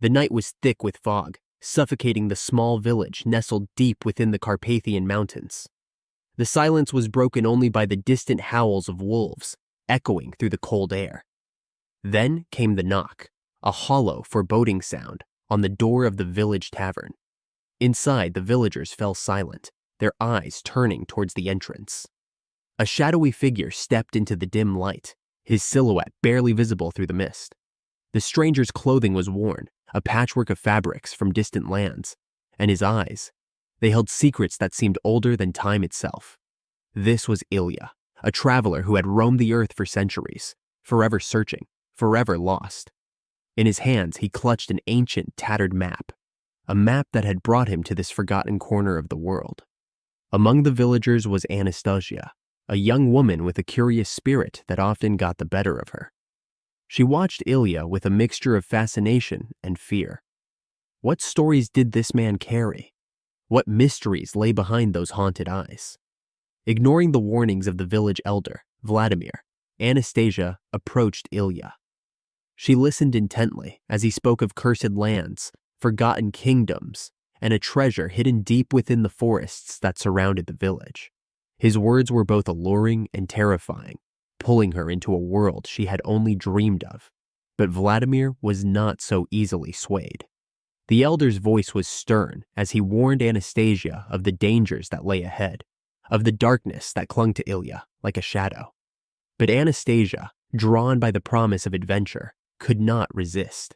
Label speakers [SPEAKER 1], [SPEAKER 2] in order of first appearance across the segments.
[SPEAKER 1] The night was thick with fog, suffocating the small village nestled deep within the Carpathian Mountains. The silence was broken only by the distant howls of wolves, echoing through the cold air. Then came the knock, a hollow, foreboding sound, on the door of the village tavern. Inside, the villagers fell silent, their eyes turning towards the entrance. A shadowy figure stepped into the dim light, his silhouette barely visible through the mist. The stranger's clothing was worn, a patchwork of fabrics from distant lands, and his eyes, they held secrets that seemed older than time itself. This was Ilya, a traveler who had roamed the earth for centuries, forever searching, forever lost. In his hands, he clutched an ancient, tattered map, a map that had brought him to this forgotten corner of the world. Among the villagers was Anastasia, a young woman with a curious spirit that often got the better of her. She watched Ilya with a mixture of fascination and fear. What stories did this man carry? What mysteries lay behind those haunted eyes? Ignoring the warnings of the village elder, Vladimir, Anastasia approached Ilya. She listened intently as he spoke of cursed lands, forgotten kingdoms, and a treasure hidden deep within the forests that surrounded the village. His words were both alluring and terrifying, pulling her into a world she had only dreamed of. But Vladimir was not so easily swayed. The elder's voice was stern as he warned Anastasia of the dangers that lay ahead, of the darkness that clung to Ilya like a shadow. But Anastasia, drawn by the promise of adventure, could not resist.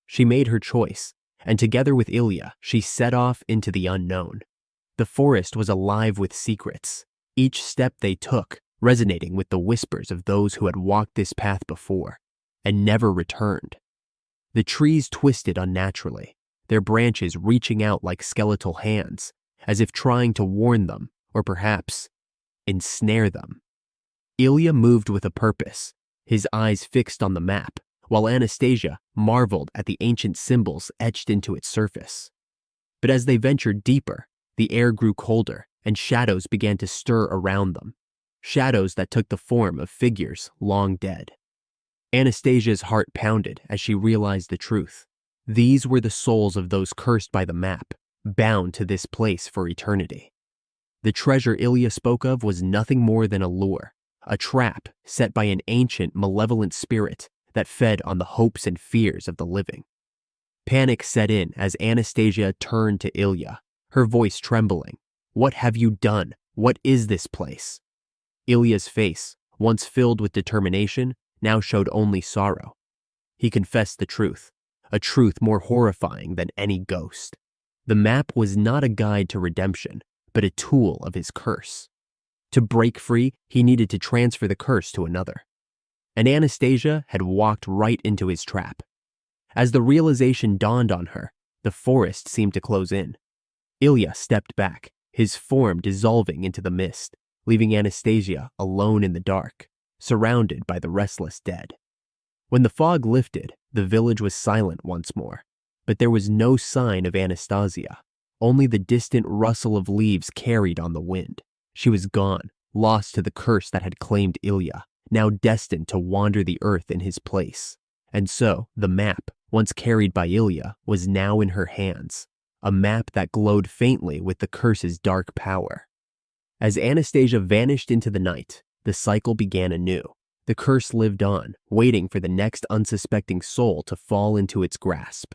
[SPEAKER 1] She made her choice, and together with Ilya, she set off into the unknown. The forest was alive with secrets, each step they took resonating with the whispers of those who had walked this path before and never returned. The trees twisted unnaturally, their branches reaching out like skeletal hands, as if trying to warn them, or perhaps ensnare them. Ilya moved with a purpose, his eyes fixed on the map, while Anastasia marveled at the ancient symbols etched into its surface. But as they ventured deeper, the air grew colder and shadows began to stir around them, shadows that took the form of figures long dead. Anastasia's heart pounded as she realized the truth. These were the souls of those cursed by the map, bound to this place for eternity. The treasure Ilya spoke of was nothing more than a lure, a trap set by an ancient, malevolent spirit that fed on the hopes and fears of the living. Panic set in as Anastasia turned to Ilya, her voice trembling. "What have you done? What is this place?" Ilya's face, once filled with determination, now showed only sorrow. He confessed the truth, a truth more horrifying than any ghost. The map was not a guide to redemption, but a tool of his curse. To break free, he needed to transfer the curse to another. And Anastasia had walked right into his trap. As the realization dawned on her, the forest seemed to close in. Ilya stepped back, his form dissolving into the mist, leaving Anastasia alone in the dark, surrounded by the restless dead. When the fog lifted, the village was silent once more, but there was no sign of Anastasia, only the distant rustle of leaves carried on the wind. She was gone, lost to the curse that had claimed Ilya, now destined to wander the earth in his place. And so, the map, once carried by Ilya, was now in her hands, a map that glowed faintly with the curse's dark power. As Anastasia vanished into the night, the cycle began anew. The curse lived on, waiting for the next unsuspecting soul to fall into its grasp.